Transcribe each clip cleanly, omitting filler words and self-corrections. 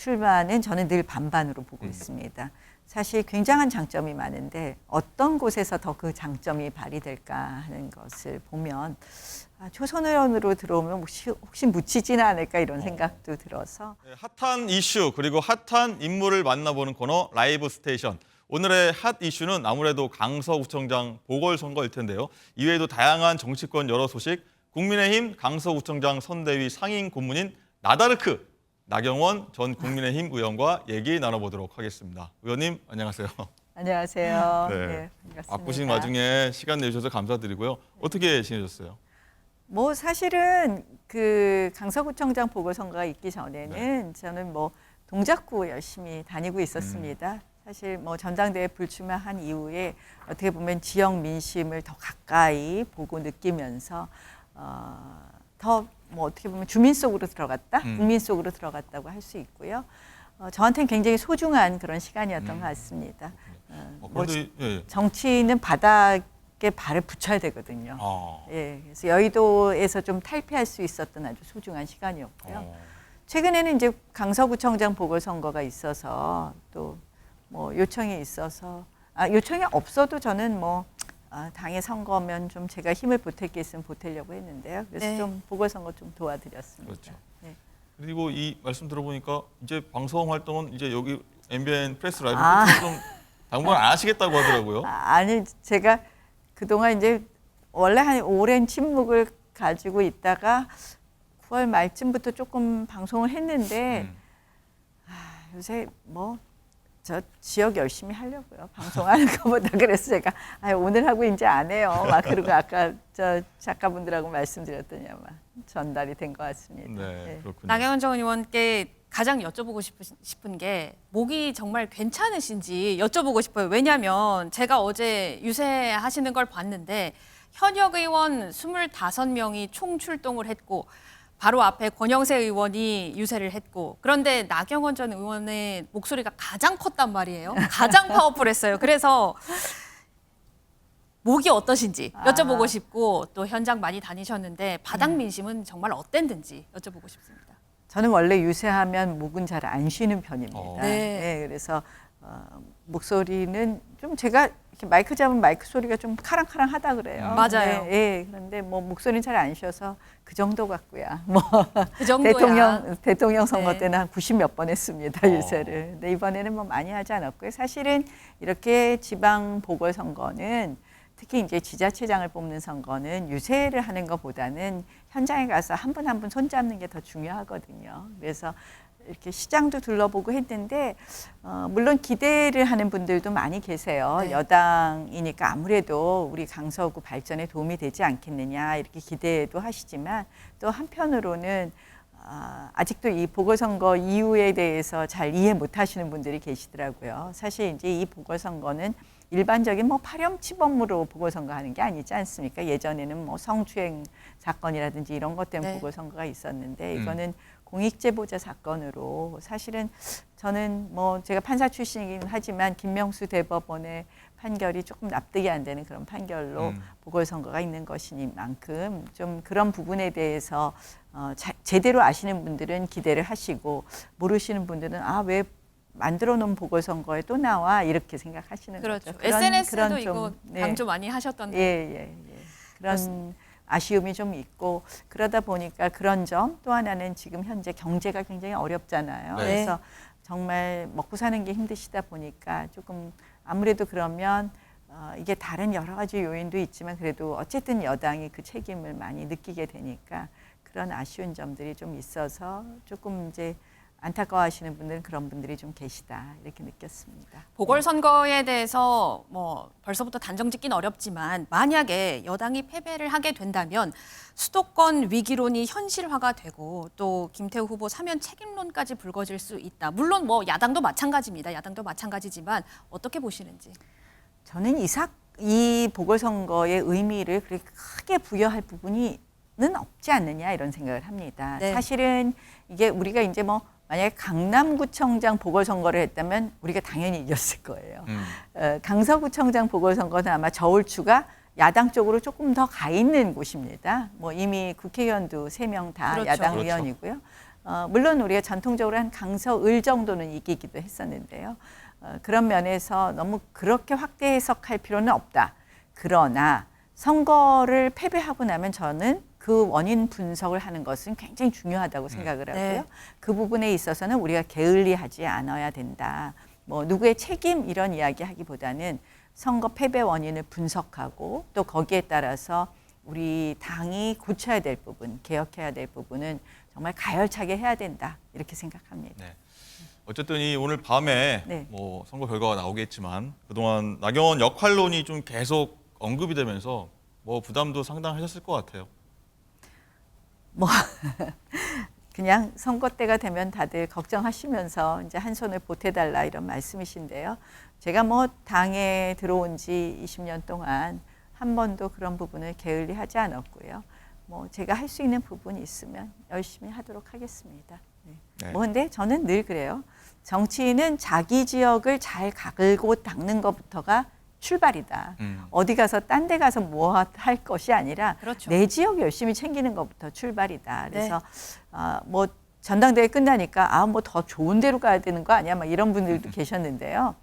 출마는 저는 늘 반반으로 보고 있습니다. 사실 굉장한 장점이 많은데 어떤 곳에서 더 그 장점이 발휘될까 하는 것을 보면 초선 의원으로 들어오면 혹시 묻히지는 않을까 이런 생각도 들어서 네, 핫한 이슈 그리고 핫한 인물을 만나보는 코너 라이브 스테이션. 오늘의 핫 이슈는 아무래도 강서구청장 보궐선거일 텐데요. 이외에도 다양한 정치권 여러 소식, 국민의힘 강서구청장 선대위 상임 고문인 나다르크 나경원 전 국민의힘 의원과 얘기 나눠보도록 하겠습니다. 의원님 안녕하세요. 안녕하세요. 네. 네, 반갑습니다. 바쁘신 와중에 시간 내주셔서 감사드리고요. 어떻게 지내셨어요? 뭐 사실은 그 강서구청장 보궐선거가 있기 전에는 저는 뭐 동작구 열심히 다니고 있었습니다. 사실 뭐 전당대회 불출마한 이후에 어떻게 보면 지역 민심을 더 가까이 보고 느끼면서 더 뭐 어떻게 보면 주민 속으로 들어갔다, 국민 속으로 들어갔다고 할 수 있고요. 저한테는 굉장히 소중한 그런 시간이었던 것 같습니다. 뭐 정치는 바닥에 발을 붙여야 되거든요. 예, 그래서 여의도에서 좀 탈피할 수 있었던 아주 소중한 시간이었고요. 최근에는 이제 강서구청장 보궐선거가 있어서 또 뭐 요청이 있어서 요청이 없어도 저는 뭐 당의 선거면 좀 제가 힘을 보탤 게 있으면 보태려고 했는데요. 그래서 네. 좀 보궐선거 좀 도와드렸습니다. 그렇죠. 네. 그리고 이 말씀 들어보니까 이제 방송 활동은 이제 여기 MBN 프레스 라이브 좀 당분간 안 하시겠다고 하더라고요. 아니 제가 그동안 이제 원래 한 오랜 침묵을 가지고 있다가 9월 말쯤부터 조금 방송을 했는데 요새 뭐 저 지역 열심히 하려고요. 방송하는 것보다. 그래서 제가 오늘 하고 이제 안 해요. 막 그러고 아까 저 작가분들하고 말씀드렸더니 아마 전달이 된 것 같습니다. 네, 그렇군요. 나경원 전 의원께 가장 여쭤보고 싶은 게 목이 정말 괜찮으신지 여쭤보고 싶어요. 왜냐하면 제가 어제 유세하시는 걸 봤는데 현역 의원 25명이 총 출동을 했고 바로 앞에 권영세 의원이 유세를 했고 그런데 나경원 전 의원의 목소리가 가장 컸단 말이에요. 가장 파워풀했어요. 그래서 목이 어떠신지 여쭤보고 싶고 또 현장 많이 다니셨는데 바닥 민심은 정말 어땠는지 여쭤보고 싶습니다. 저는 원래 유세하면 목은 잘 안 쉬는 편입니다. 네. 네, 그래서 목소리는 좀 제가 이렇게 마이크 잡으면 마이크 소리가 좀 카랑카랑하다 그래요. 맞아요. 네, 네, 그런데 뭐 목소리는 잘 안 쉬어서 그 정도 같고요. 뭐 그 정도야. 대통령 선거 네. 때는 한 90 몇 번 했습니다, 유세를. 근데 이번에는 뭐 많이 하지 않았고요. 사실은 이렇게 지방 보궐선거는 특히 이제 지자체장을 뽑는 선거는 유세를 하는 것보다는 현장에 가서 한 분 한 분 손잡는 게 더 중요하거든요. 그래서 이렇게 시장도 둘러보고 했는데 물론 기대를 하는 분들도 많이 계세요. 네. 여당이니까 아무래도 우리 강서구 발전에 도움이 되지 않겠느냐 이렇게 기대도 하시지만 또 한편으로는 아직도 이 보궐선거 이유에 대해서 잘 이해 못하시는 분들이 계시더라고요. 사실 이제 이 보궐선거는 일반적인 뭐 파렴치범으로 보궐선거 하는 게 아니지 않습니까? 예전에는 뭐 성추행 사건이라든지 이런 것 때문에 네. 보궐선거가 있었는데 이거는 공익제보자 사건으로 사실은 저는 뭐 제가 판사 출신이긴 하지만 김명수 대법원의 판결이 조금 납득이 안 되는 그런 판결로 보궐선거가 있는 것이니만큼 좀 그런 부분에 대해서 제대로 아시는 분들은 기대를 하시고 모르시는 분들은 왜 만들어 놓은 보궐선거에 또 나와 이렇게 생각하시는 그렇죠. 거죠. SNS에도 좀, 이거 네. 강조 많이 하셨던데. 예. 그런 아쉬움이 좀 있고 그러다 보니까 그런 점 또 하나는 지금 현재 경제가 굉장히 어렵잖아요. 네. 그래서 정말 먹고 사는 게 힘드시다 보니까 조금 아무래도 그러면 이게 다른 여러 가지 요인도 있지만 그래도 어쨌든 여당이 그 책임을 많이 느끼게 되니까 그런 아쉬운 점들이 좀 있어서 조금 이제 안타까워하시는 분들은 그런 분들이 좀 계시다 이렇게 느꼈습니다. 보궐선거에 대해서 뭐 벌써부터 단정 짓긴 어렵지만 만약에 여당이 패배를 하게 된다면 수도권 위기론이 현실화가 되고 또 김태우 후보 사면 책임론까지 불거질 수 있다. 물론 뭐 야당도 마찬가지입니다. 야당도 마찬가지지만 어떻게 보시는지. 저는 이 보궐선거의 의미를 그렇게 크게 부여할 부분은 없지 않느냐 이런 생각을 합니다. 네. 사실은 이게 우리가 이제 뭐 만약에 강남구청장 보궐선거를 했다면 우리가 당연히 이겼을 거예요. 강서구청장 보궐선거는 아마 저울추가 야당 쪽으로 조금 더 가 있는 곳입니다. 뭐 이미 국회의원도 3명 다 그렇죠. 야당 그렇죠. 의원이고요. 물론 우리가 전통적으로 한 강서을 정도는 이기기도 했었는데요. 그런 면에서 너무 그렇게 확대 해석할 필요는 없다. 그러나 선거를 패배하고 나면 저는 그 원인 분석을 하는 것은 굉장히 중요하다고 생각을 하고요. 네. 그 부분에 있어서는 우리가 게을리하지 않아야 된다. 뭐 누구의 책임 이런 이야기 하기보다는 선거 패배 원인을 분석하고 또 거기에 따라서 우리 당이 고쳐야 될 부분, 개혁해야 될 부분은 정말 가열차게 해야 된다. 이렇게 생각합니다. 네. 어쨌든 이 오늘 밤에 네. 뭐 선거 결과가 나오겠지만 그동안 나경원 역할론이 좀 계속 언급이 되면서 뭐 부담도 상당하셨을 것 같아요. 그냥 선거 때가 되면 다들 걱정하시면서 이제 한 손을 보태달라 이런 말씀이신데요. 제가 뭐 당에 들어온 지 20년 동안 한 번도 그런 부분을 게을리하지 않았고요. 뭐 제가 할 수 있는 부분이 있으면 열심히 하도록 하겠습니다. 네. 네. 뭐 근데 저는 늘 그래요. 정치인은 자기 지역을 잘 가글고 닦는 것부터가 출발이다. 어디 가서 딴 데 가서 뭐 할 것이 아니라 그렇죠. 내 지역 열심히 챙기는 것부터 출발이다. 그래서 뭐 전당대회 끝나니까 뭐 더 좋은 데로 가야 되는 거 아니야? 막 이런 분들도 계셨는데요.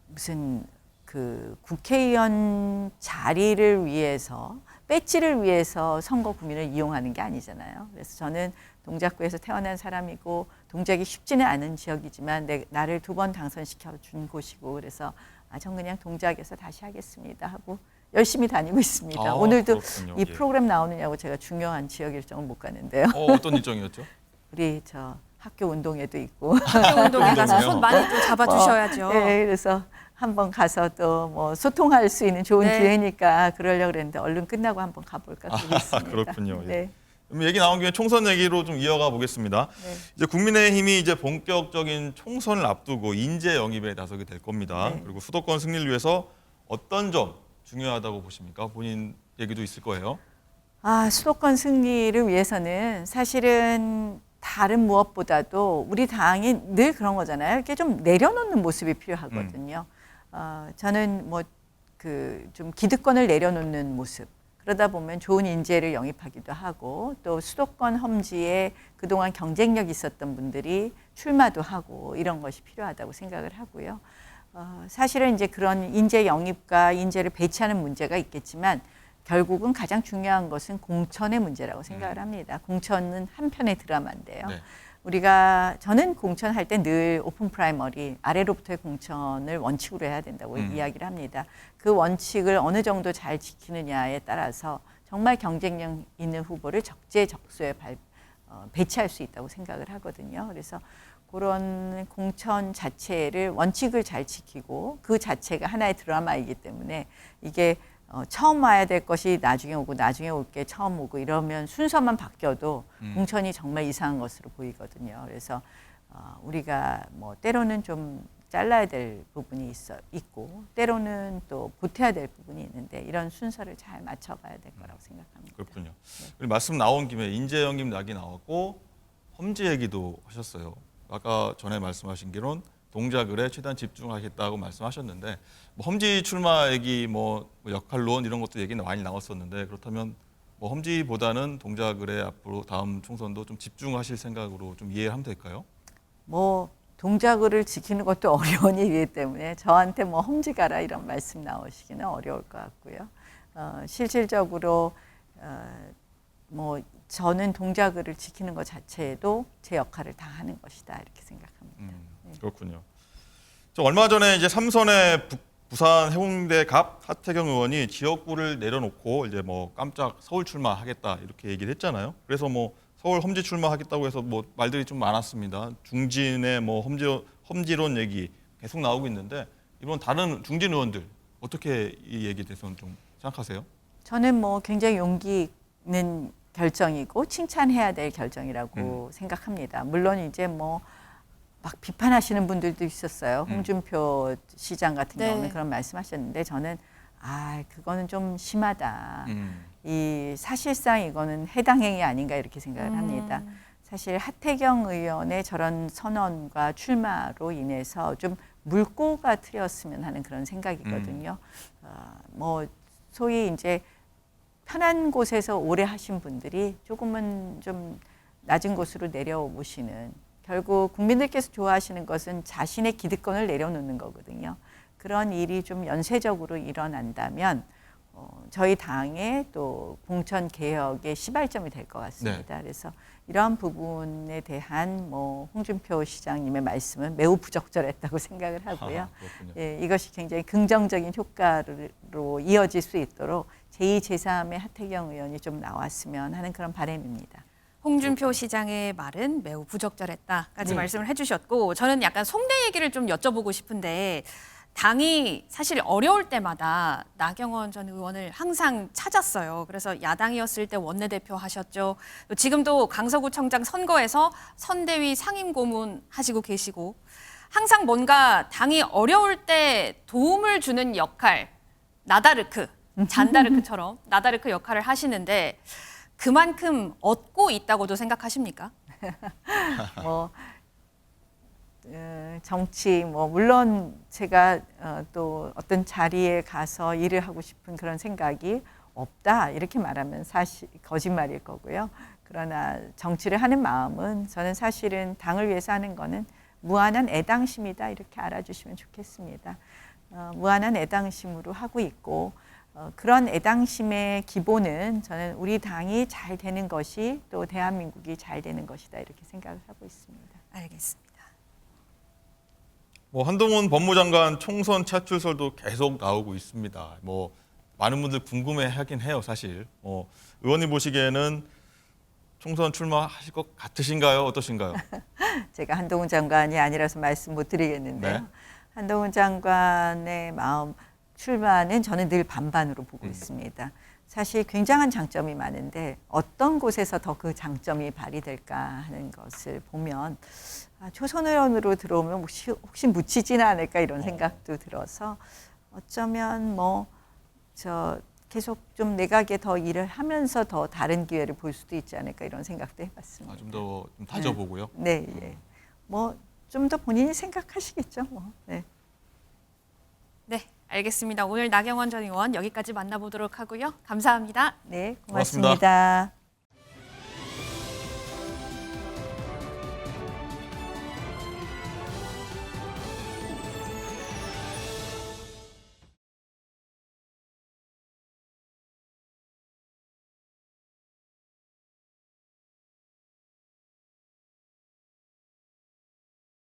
무슨 그 국회의원 자리를 위해서 배지를 위해서 선거 국민을 이용하는 게 아니잖아요. 그래서 저는 동작구에서 태어난 사람이고 동작이 쉽지는 않은 지역이지만 나를 2번 당선시켜 준 곳이고 그래서 전 그냥 동작에서 다시 하겠습니다 하고 열심히 다니고 있습니다. 오늘도 그렇군요. 이 프로그램 나오느냐고 제가 중요한 지역 일정을 못 가는데요. 어떤 일정이었죠? 우리 저 학교 운동회도 있고 학교 운동에 가서 운동회요? 손 많이 또 잡아주셔야죠. 네, 그래서 한번 가서 또 뭐 소통할 수 있는 좋은 네. 기회니까 그러려고 그랬는데 얼른 끝나고 한번 가볼까 그러고 있습니다. 그렇군요. 네. 그럼 얘기 나온 김에 총선 얘기로 좀 이어가 보겠습니다. 네. 이제 국민의힘이 이제 본격적인 총선을 앞두고 인재 영입에 나서게 될 겁니다. 네. 그리고 수도권 승리를 위해서 어떤 점 중요하다고 보십니까? 본인 얘기도 있을 거예요. 수도권 승리를 위해서는 사실은 다른 무엇보다도 우리 당이 늘 그런 거잖아요. 이렇게 좀 내려놓는 모습이 필요하거든요. 저는 뭐 그 좀 기득권을 내려놓는 모습. 그러다 보면 좋은 인재를 영입하기도 하고 또 수도권 험지에 그동안 경쟁력 있었던 분들이 출마도 하고 이런 것이 필요하다고 생각을 하고요. 사실은 이제 그런 인재 영입과 인재를 배치하는 문제가 있겠지만 결국은 가장 중요한 것은 공천의 문제라고 생각을 합니다. 공천은 한편의 드라마인데요. 네. 저는 공천할 때 늘 오픈 프라이머리 아래로부터의 공천을 원칙으로 해야 된다고 이야기를 합니다. 그 원칙을 어느 정도 잘 지키느냐에 따라서 정말 경쟁력 있는 후보를 적재적소에 배치할 수 있다고 생각을 하거든요. 그래서 그런 공천 자체를 원칙을 잘 지키고 그 자체가 하나의 드라마이기 때문에 이게 처음 와야 될 것이 나중에 오고 나중에 올 게 처음 오고 이러면 순서만 바뀌어도 공천이 정말 이상한 것으로 보이거든요. 그래서 우리가 뭐 때로는 좀 잘라야 될 부분이 있고 때로는 또 보태야 될 부분이 있는데 이런 순서를 잘 맞춰가야 될 거라고 생각합니다. 그렇군요. 그리고 말씀 나온 김에 인재 영입 낙이 나왔고 험지 얘기도 하셨어요. 아까 전에 말씀하신 기론 동작을에 최대한 집중하겠다고 말씀하셨는데 뭐 험지 출마 얘기 뭐 역할론 이런 것도 얘기는 많이 나왔었는데 그렇다면 뭐 험지보다는 동작을에 앞으로 다음 총선도 좀 집중하실 생각으로 좀 이해하면 될까요? 뭐 동작을 지키는 것도 어려운 일이기 때문에 저한테 뭐 험지 가라 이런 말씀 나오시기는 어려울 것 같고요. 실질적으로 뭐 저는 동작을을 지키는 것 자체에도 제 역할을 다 하는 것이다 이렇게 생각합니다. 그렇군요. 저 얼마 전에 이제 삼선의 부산 해운대 갑 하태경 의원이 지역구를 내려놓고 이제 뭐 깜짝 서울 출마하겠다 이렇게 얘기를 했잖아요. 그래서 뭐 서울 험지 출마하겠다고 해서 뭐 말들이 좀 많았습니다. 중진의 뭐 험지론 얘기 계속 나오고 있는데 이번 다른 중진 의원들 어떻게 이 얘기에 대해서는 좀 생각하세요? 저는 뭐 굉장히 용기 있는 결정이고 칭찬해야 될 결정이라고 생각합니다. 물론 이제 뭐 막 비판하시는 분들도 있었어요. 홍준표 시장 같은 네. 경우는 그런 말씀하셨는데 저는 그거는 좀 심하다. 이 사실상 이거는 해당 행위 아닌가 이렇게 생각을 합니다. 사실 하태경 의원의 저런 선언과 출마로 인해서 좀 물꼬가 트였으면 하는 그런 생각이거든요. 뭐 소위 이제 편한 곳에서 오래 하신 분들이 조금은 좀 낮은 곳으로 내려오시는, 결국 국민들께서 좋아하시는 것은 자신의 기득권을 내려놓는 거거든요. 그런 일이 좀 연쇄적으로 일어난다면 저희 당의 또 공천 개혁의 시발점이 될 것 같습니다. 그래서 이러한 부분에 대한 홍준표 시장님의 말씀은 매우 부적절했다고 생각을 하고요. 예, 이것이 굉장히 긍정적인 효과로 이어질 수 있도록 제2, 제3의 하태경 의원이 좀 나왔으면 하는 그런 바람입니다. 홍준표 시장의 말은 매우 부적절했다까지 말씀을 해주셨고, 저는 약간 속내 얘기를 좀 여쭤보고 싶은데, 당이 사실 어려울 때마다 나경원 전 의원을 항상 찾았어요. 그래서 야당이었을 때 원내대표 하셨죠. 또 지금도 강서구청장 선거에서 선대위 상임고문 하시고 계시고, 항상 뭔가 당이 어려울 때 도움을 주는 역할, 나다르크, 잔다르크처럼 나다르크 역할을 하시는데 그만큼 얻고 있다고도 생각하십니까? 정치 물론 제가 또 어떤 자리에 가서 일을 하고 싶은 그런 생각이 없다 이렇게 말하면 사실 거짓말일 거고요. 그러나 정치를 하는 마음은 저는 사실은 당을 위해서 하는 거는 무한한 애당심이다 이렇게 알아주시면 좋겠습니다. 무한한 애당심으로 하고 있고 그런 애당심의 기본은 저는 우리 당이 잘 되는 것이 또 대한민국이 잘 되는 것이다 이렇게 생각을 하고 있습니다. 알겠습니다. 한동훈 법무장관 총선 차출설도 계속 나오고 있습니다. 많은 분들 궁금해하긴 해요, 사실. 의원님 보시기에는 총선 출마하실 것 같으신가요? 어떠신가요? 제가 한동훈 장관이 아니라서 말씀 못 드리겠는데요. 네. 한동훈 장관의 마음 출마는 저는 늘 반반으로 보고 있습니다. 사실 굉장한 장점이 많은데 어떤 곳에서 더 그 장점이 발휘될까 하는 것을 보면 초선 의원으로 들어오면 혹시 묻히지는 않을까 이런 생각도 들어서 어쩌면 계속 좀 내각에 더 일을 하면서 더 다른 기회를 볼 수도 있지 않을까 이런 생각도 해봤습니다. 좀 더 다져보고요. 네, 예. 좀 더 본인이 생각하시겠죠. 네. 네, 알겠습니다. 오늘 나경원 전 의원 여기까지 만나보도록 하고요. 감사합니다. 네, 고맙습니다. 고맙습니다.